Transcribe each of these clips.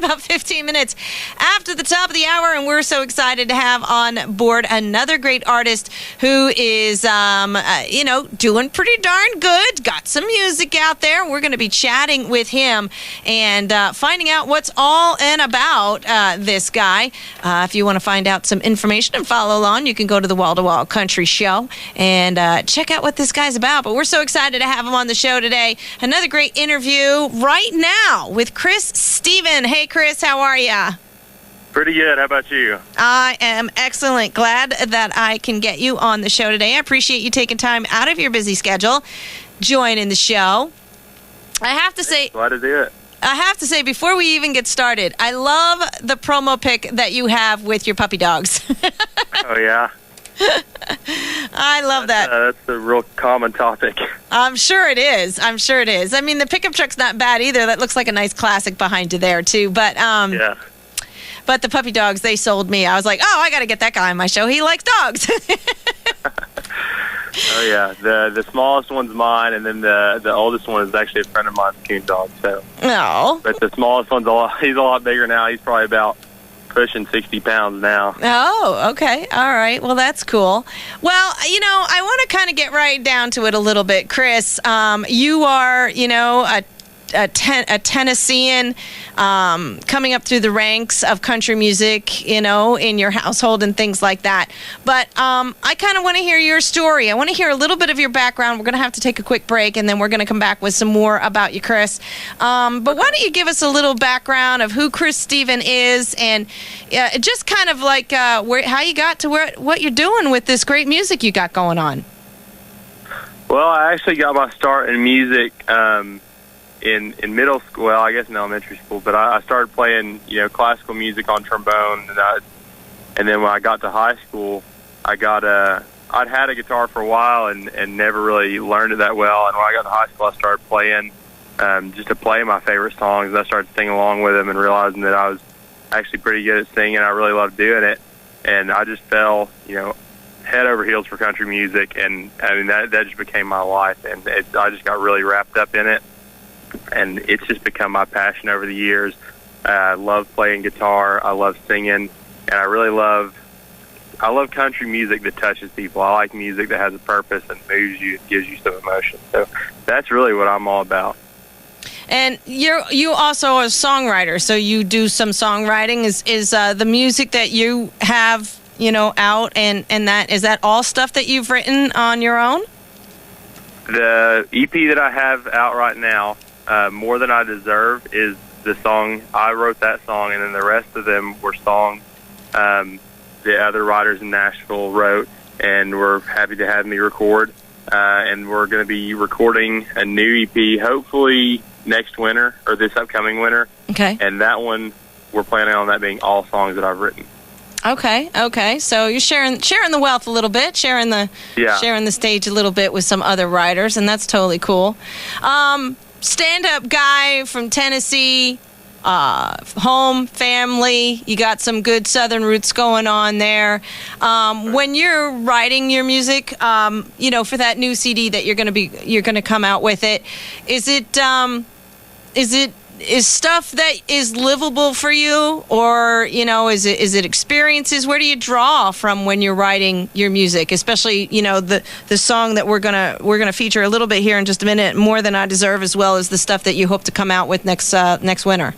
about 15 minutes after the top of the hour, and we're so excited to have on board another great artist who is, doing pretty darn good. Got some music out there. We're going to be chatting with him and finding out what's all in about this guy. If you want to find out some information and follow along, you can go to the Wall to Wall Country Show and check out what this guy's about. But we're so excited to have him on the show today. Another great interview right now with Chris Steven. Hey, Chris, how are you? Pretty good. How about you? I am excellent. Glad that I can get you on the show today. I appreciate you taking time out of your busy schedule, joining the show. I have to say, glad to do it. I have to say, before we even get started, I love the promo pic that you have with your puppy dogs. Oh, yeah? I love that. That's a real common topic. I'm sure it is. I mean, the pickup truck's not bad either. That looks like a nice classic behind you there, too. But yeah. But the puppy dogs, they sold me. I was like, oh, I got to get that guy on my show. He likes dogs. Oh, yeah. The smallest one's mine, and then the oldest one is actually a friend of mine's coon dog. So. No. But the smallest one's he's a lot bigger now. He's probably about pushing 60 pounds now. Oh, okay. All right. Well, that's cool. Well, I want to kind of get right down to it a little bit, Chris. You are, a Tennessean coming up through the ranks of country music, in your household and things like that. But I kind of want to hear your story. I want to hear a little bit of your background. We're going to have to take a quick break, and then we're going to come back with some more about you, Chris. But why don't you give us a little background of who Chris Steven is, and just kind of like how you got to what you're doing with this great music you got going on. Well, I actually got my start in music in middle school, well, I guess in elementary school, but I started playing, classical music on trombone, and then when I got to high school, I'd had a guitar for a while and never really learned it that well, and when I got to high school, I started playing just to play my favorite songs, and I started singing along with them and realizing that I was actually pretty good at singing. I really loved doing it, and I just fell, head over heels for country music, and I mean, that just became my life, and I just got really wrapped up in it. And it's just become my passion over the years. I love playing guitar. I love singing, and I love country music that touches people. I like music that has a purpose and moves you, gives you some emotion. So that's really what I'm all about. And you also are a songwriter, so you do some songwriting. Is the music that you have, out and that is that all stuff that you've written on your own? The EP that I have out right now, More Than I Deserve, is the song. I wrote that song, and then the rest of them were songs the other writers in Nashville wrote, and were happy to have me record. And we're going to be recording a new EP, hopefully next winter, or this upcoming winter. Okay. And that one, we're planning on that being all songs that I've written. Okay. So you're sharing the wealth a little bit, sharing the stage a little bit with some other writers, and that's totally cool. Stand-up guy from Tennessee, home, family. You got some good Southern roots going on there. When you're writing your music, for that new CD that you're gonna come out with it, is stuff that is livable for you, or is it experiences? Where do you draw from when you're writing your music, especially the song that we're gonna feature a little bit here in just a minute, More Than I Deserve, as well as the stuff that you hope to come out with next winter?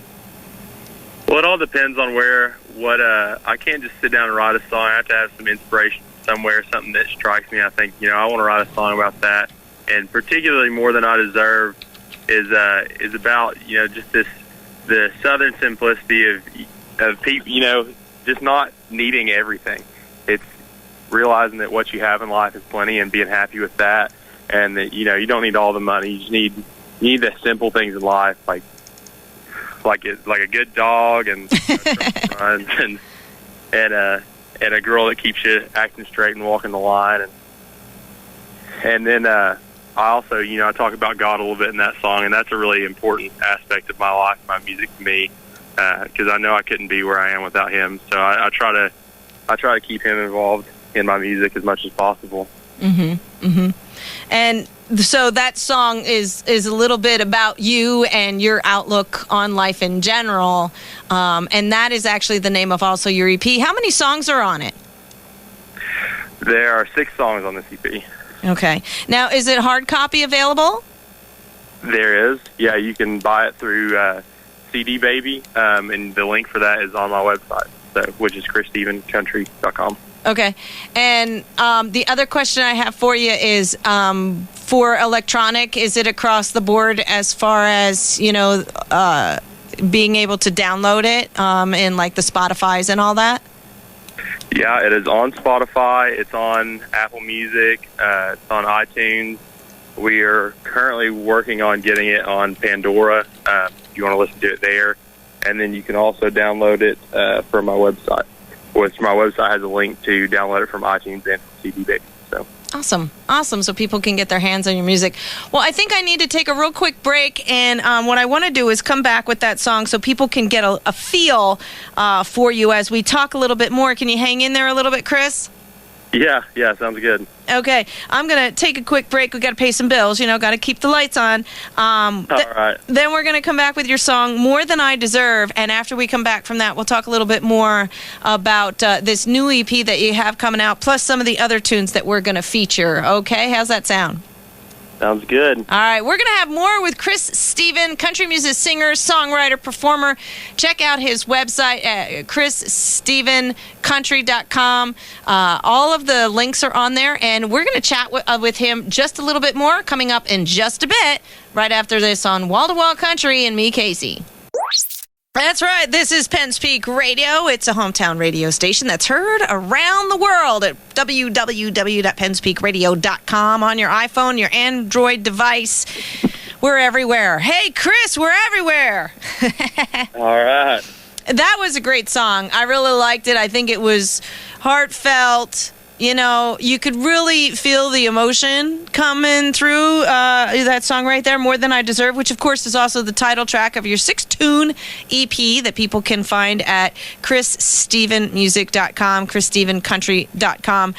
Well, it all depends on what I can't just sit down and write a song. I have to have some inspiration somewhere, something that strikes me. I think I want to write a song about that, and particularly More Than I Deserve is about just the Southern simplicity of people, just not needing everything. It's realizing that what you have in life is plenty and being happy with that, and that you don't need all the money. You just need the simple things in life, like a good dog and and a girl that keeps you acting straight and walking the line, and then I also, I talk about God a little bit in that song, and that's a really important aspect of my life, my music to me, because I know I couldn't be where I am without Him. So I try to keep Him involved in my music as much as possible. And so that song is a little bit about you and your outlook on life in general. And that is actually the name of also your EP. How many songs are on it? There are 6 songs on this EP. Okay. Now, is it hard copy available? There is. Yeah, you can buy it through CD Baby, and the link for that is on my website, which is chrisstevencountry.com. Okay. And the other question I have for you is, for electronic, is it across the board as far as, being able to download it in like the Spotifys and all that? Yeah, it is on Spotify. It's on Apple Music. It's on iTunes. We are currently working on getting it on Pandora. If you want to listen to it there. And then you can also download it from my website, which my website has a link to download it from iTunes and from CD Baby. So. Awesome. So people can get their hands on your music. Well, I think I need to take a real quick break, and what I want to do is come back with that song so people can get a feel for you as we talk a little bit more. Can you hang in there a little bit, Chris? Yeah, sounds good. Okay, I'm going to take a quick break. We got to pay some bills, got to keep the lights on. All right. Then we're going to come back with your song, More Than I Deserve, and after we come back from that, we'll talk a little bit more about this new EP that you have coming out, plus some of the other tunes that we're going to feature. Okay, how's that sound? Sounds good. All right, we're going to have more with Chris Steven, country music singer, songwriter, performer. Check out his website at chrisstevencountry.com. All of the links are on there, and we're going to chat with him just a little bit more coming up in just a bit, right after this on Wall to Wall Country and me, Casey. That's right. This is Penn's Peak Radio. It's a hometown radio station that's heard around the world at www.pennspeakradio.com on your iPhone, your Android device. We're everywhere. Hey, Chris, we're everywhere. All right. That was a great song. I really liked it. I think it was heartfelt. You could really feel the emotion coming through that song right there, More Than I Deserve, which, of course, is also the title track of your 6-tune EP that people can find at chrisstevenmusic.com, chrisstevencountry.com.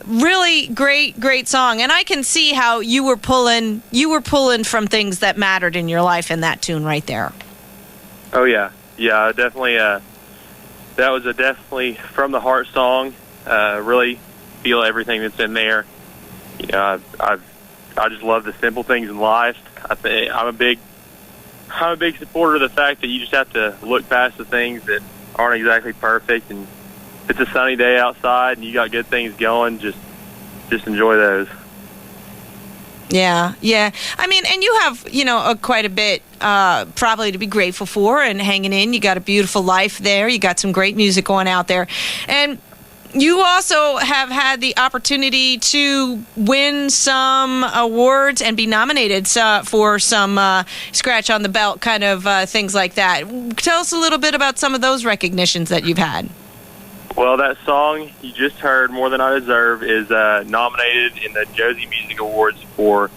Really great song. And I can see how you were pulling from things that mattered in your life in that tune right there. Oh, yeah. Yeah, definitely. That was a definitely from the heart song. Really feel everything that's in there. I just love the simple things in life. I'm a big supporter of the fact that you just have to look past the things that aren't exactly perfect. And if it's a sunny day outside and you got good things going, just enjoy those. Yeah. I mean, and you have, quite a bit probably to be grateful for and hanging in. You got a beautiful life there. You got some great music going out there. And you also have had the opportunity to win some awards and be nominated for some scratch on the belt kind of things like that. Tell us a little bit about some of those recognitions that you've had. Well, that song you just heard, More Than I Deserve, is nominated in the Josie Music Awards for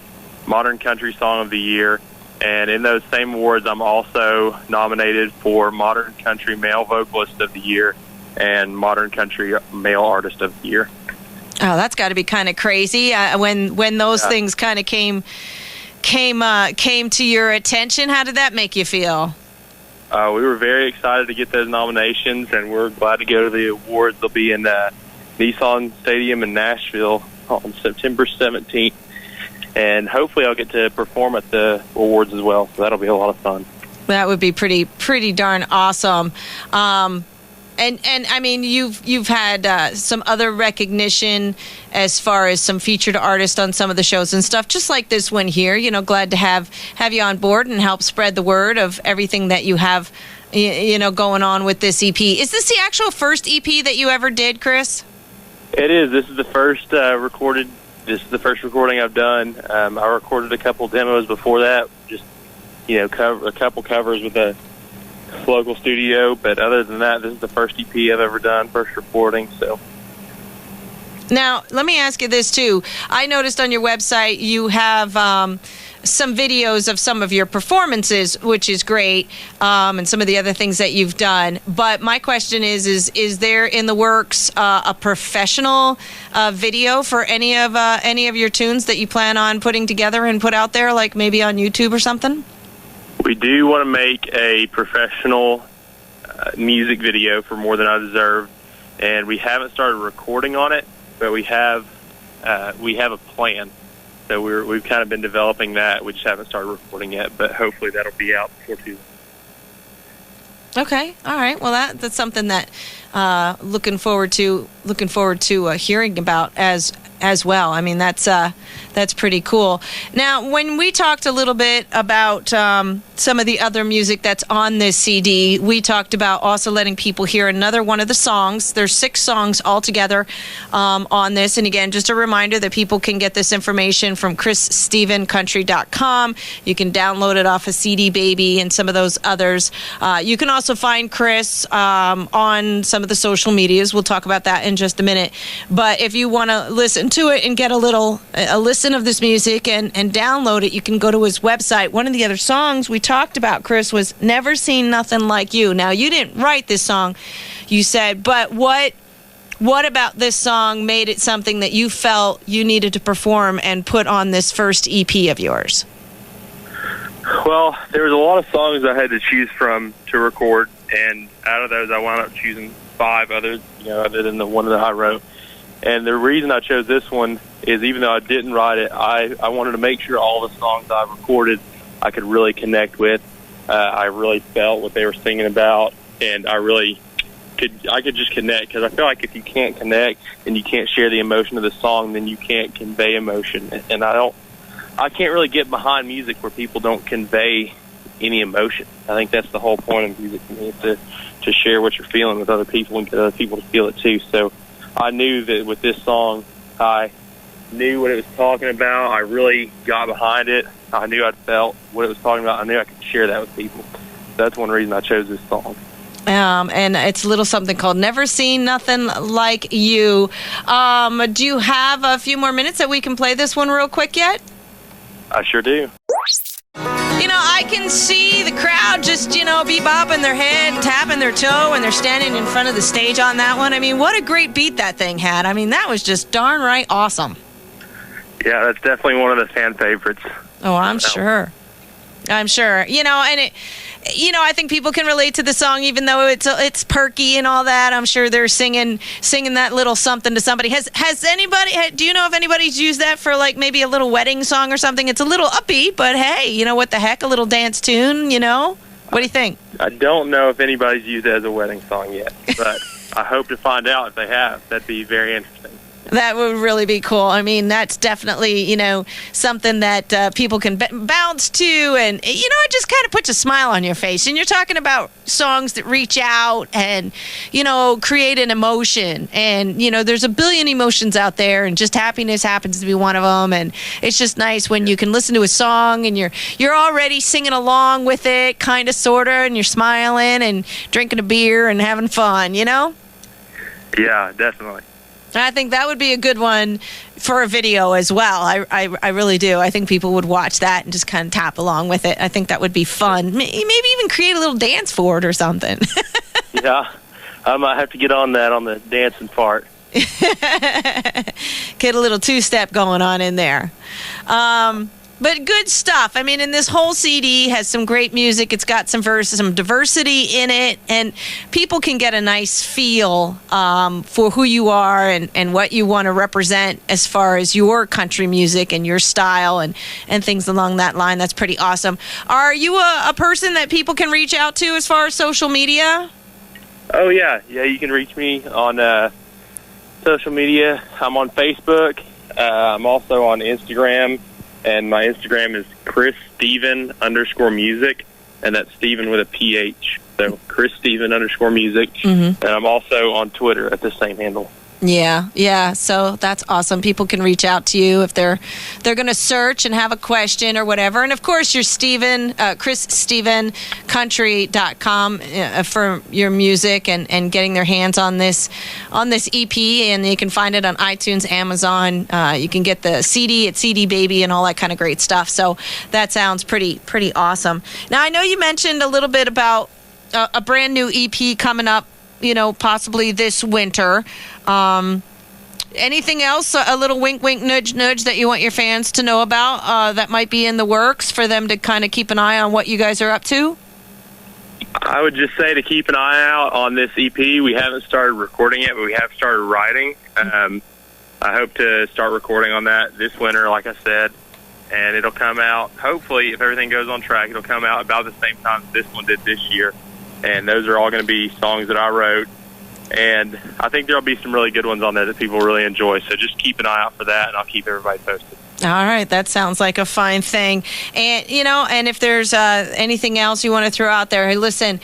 Modern Country Song of the Year. And in those same awards, I'm also nominated for Modern Country Male Vocalist of the Year and Modern Country Male Artist of the Year. Oh, that's got to be kind of crazy. When those things kind of came to your attention, how did that make you feel? We were very excited to get those nominations, and we're glad to go to the awards. They'll be in Nissan Stadium in Nashville on September 17th, and hopefully I'll get to perform at the awards as well, so that'll be a lot of fun. That would be pretty darn awesome. And I mean, you've had some other recognition as far as some featured artists on some of the shows and stuff, just like this one here. Glad to have you on board and help spread the word of everything that you have, going on with this EP. Is this the actual first EP that you ever did, Chris? It is. This is the first recording I've done. I recorded a couple demos before that, just a couple covers with a local studio, but other than that, this is the first EP I've ever done, first recording. So now let me ask you this too. I noticed on your website you have some videos of some of your performances, which is great, and some of the other things that you've done. But my question is there in the works a professional video for any of your tunes that you plan on putting together and put out there, like maybe on YouTube or something? We do want to make a professional music video for More Than I Deserve, and we haven't started recording on it, but we have a plan. So we've kind of been developing that. We just haven't started recording yet, but hopefully that'll be out before too long. Okay, all right. Well, that's something that looking forward to hearing about as well. I mean, that's pretty cool. Now, when we talked a little bit about some of the other music that's on this CD, we talked about also letting people hear another one of the songs. There's 6 songs altogether on this. And again, just a reminder that people can get this information from ChrisStephenCountry.com. You can download it off of CD Baby and some of those others. You can also find Chris on some of the social medias. We'll talk about that in just a minute. But if you want to listen to it and get a listen of this music and download it, you can go to his website. One of the other songs we talked about, Chris, was Never Seen Nothing Like You. Now, you didn't write this song, you said, but what about this song made it something that you felt you needed to perform and put on this first EP of yours? Well, there was a lot of songs I had to choose from to record, and out of those I wound up choosing 5 others, other than the one that I wrote. And the reason I chose this one is, even though I didn't write it, I wanted to make sure all the songs I recorded I could really connect with. I really felt what they were singing about, and I could just connect, because I feel like if you can't connect and you can't share the emotion of the song, then you can't convey emotion. And I can't really get behind music where people don't convey any emotion. I think that's the whole point of music to me, is to share what you're feeling with other people and get other people to feel it too. So I knew that with this song, I knew what it was talking about. I really got behind it. I knew I felt what it was talking about. I knew I could share that with people. That's one reason I chose this song. And it's a little something called Never Seen Nothing Like You. Do you have a few more minutes that we can play this one real quick yet? I sure do. I can see the crowd just, bebopping their head, tapping their toe, and they're standing in front of the stage on that one. I mean, what a great beat that thing had. I mean, that was just darn right awesome. Yeah, that's definitely one of the fan favorites. Oh, I'm sure. I'm sure. And it, I think people can relate to the song, even though it's perky and all that. I'm sure they're singing that little something to somebody. Has anybody? Do you know if anybody's used that for like maybe a little wedding song or something? It's a little upbeat, but hey, what the heck? A little dance tune, What do you think? I don't know if anybody's used it as a wedding song yet, but I hope to find out if they have. That'd be very interesting. That would really be cool. I mean, that's definitely, something that people can bounce to. And, it just kind of puts a smile on your face. And you're talking about songs that reach out and, create an emotion. And, there's a billion emotions out there, and just happiness happens to be one of them. And it's just nice when you can listen to a song and you're already singing along with it, kind of, sort of, and you're smiling and drinking a beer and having fun, Yeah, definitely. I think that would be a good one for a video as well. I really do. I think people would watch that and just kind of tap along with it. I think that would be fun. Maybe even create a little dance for it or something. Yeah, I might have to get on that, on the dancing part. Get a little two-step going on in there. But good stuff. I mean, and this whole CD has some great music. It's got some diversity in it, and people can get a nice feel for who you are and what you want to represent as far as your country music and your style and things along that line. That's pretty awesome. Are you a person that people can reach out to as far as social media? Oh, yeah. Yeah, you can reach me on social media. I'm on Facebook. I'm also on Instagram. And my Instagram is ChrisStephen_music, and that's Stephen with a PH. So ChrisStephen_music. Mm-hmm. And I'm also on Twitter at the same handle. Yeah. So that's awesome. People can reach out to you if they're going to search and have a question or whatever. And of course, you're ChrisStephenCountry.com for your music and getting their hands on this EP. And you can find it on iTunes, Amazon. You can get the CD at CD Baby and all that kind of great stuff. So that sounds pretty awesome. Now, I know you mentioned a little bit about a brand new EP coming up, possibly this winter. Anything else, a little wink, wink, nudge, nudge that you want your fans to know about that might be in the works for them to kind of keep an eye on what you guys are up to? I would just say to keep an eye out on this EP. We haven't started recording it, but we have started writing. I hope to start recording on that this winter, like I said, and it'll come out, hopefully, if everything goes on track, it'll come out about the same time this one did this year. And those are all going to be songs that I wrote. And I think there'll be some really good ones on there that people really enjoy. So just keep an eye out for that, and I'll keep everybody posted. All right, that sounds like a fine thing. And and if there's anything else you want to throw out there, hey, listen,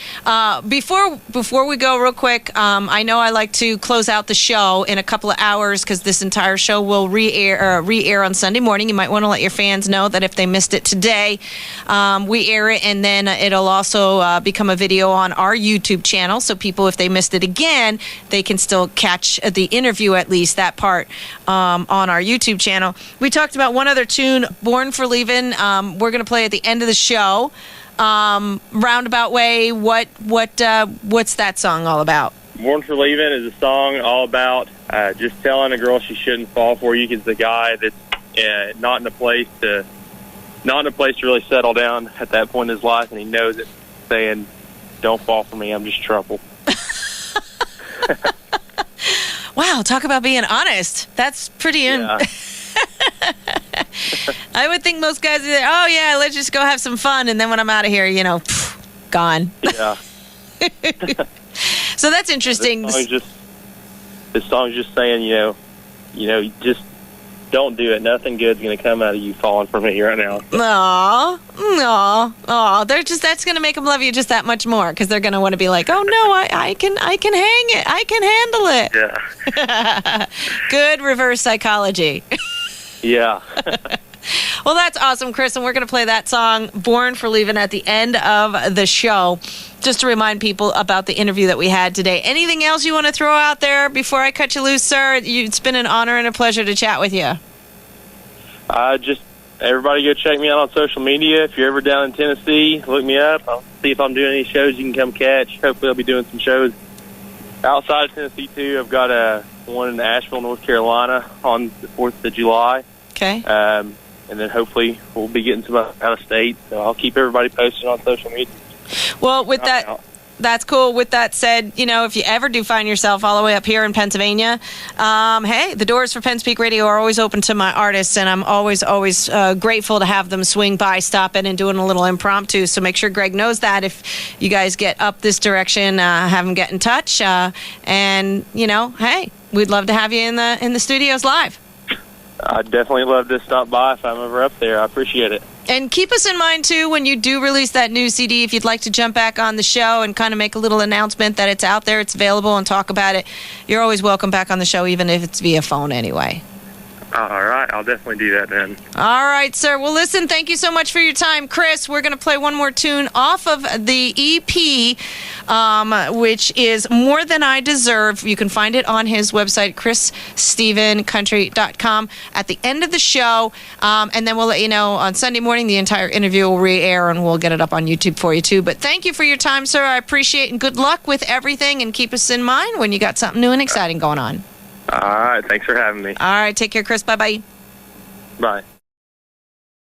before we go real quick, I know I like to close out the show in a couple of hours because this entire show will re-air on Sunday morning. You might want to let your fans know that if they missed it today, we air it, and then it'll also become a video on our YouTube channel. So people, if they missed it again, they can still catch the interview, at least that part, on our YouTube channel. We talked about one other tune, Born for Leavin'. We're going to play at the end of the show. Roundabout Way, what's that song all about? Born for Leavin' is a song all about just telling a girl she shouldn't fall for you because the guy that's not in a place to really settle down at that point in his life, and he knows it, saying, "Don't fall for me, I'm just trouble." Wow, talk about being honest. That's pretty I would think most guys are like, oh yeah, let's just go have some fun, and then when I'm out of here, gone. Yeah. So that's interesting. This song's just saying, just don't do it. Nothing good's going to come out of you falling for me right now. Aw. That's going to make them love you just that much more because they're going to want to be like, oh no, I can hang it. I can handle it. Yeah. Good reverse psychology. Yeah. Well, that's awesome, Chris, and we're going to play that song, Born for Leavin', at the end of the show, just to remind people about the interview that we had today. Anything else you want to throw out there before I cut you loose, sir? It's been an honor and a pleasure to chat with you. Just everybody go check me out on social media. If you're ever down in Tennessee, look me up. I'll see if I'm doing any shows you can come catch. Hopefully I'll be doing some shows outside of Tennessee, too. I've got one in Asheville, North Carolina on the 4th of July. Okay. And then hopefully we'll be getting some out of state. So I'll keep everybody posted on social media. Well, with that, that's cool. With that said, if you ever do find yourself all the way up here in Pennsylvania, hey, the doors for Penns Peak Radio are always open to my artists, and I'm always grateful to have them swing by, stop in, and doing a little impromptu. So make sure Greg knows that if you guys get up this direction, have him get in touch. And hey, we'd love to have you in the studios live. I'd definitely love to stop by if I'm ever up there. I appreciate it. And keep us in mind, too, when you do release that new CD, if you'd like to jump back on the show and kind of make a little announcement that it's out there, it's available, and talk about it. You're always welcome back on the show, even if it's via phone anyway. All right. I'll definitely do that then. All right, sir. Well, listen, thank you so much for your time. Chris, we're going to play one more tune off of the EP, which is More Than I Deserve. You can find it on his website, ChrisStephenCountry.com, at the end of the show. And then we'll let you know on Sunday morning the entire interview will re-air, and we'll get it up on YouTube for you, too. But thank you for your time, sir. I appreciate it, and good luck with everything, and keep us in mind when you got something new and exciting going on. All right. Thanks for having me. All right. Take care, Chris. Bye-bye. Bye.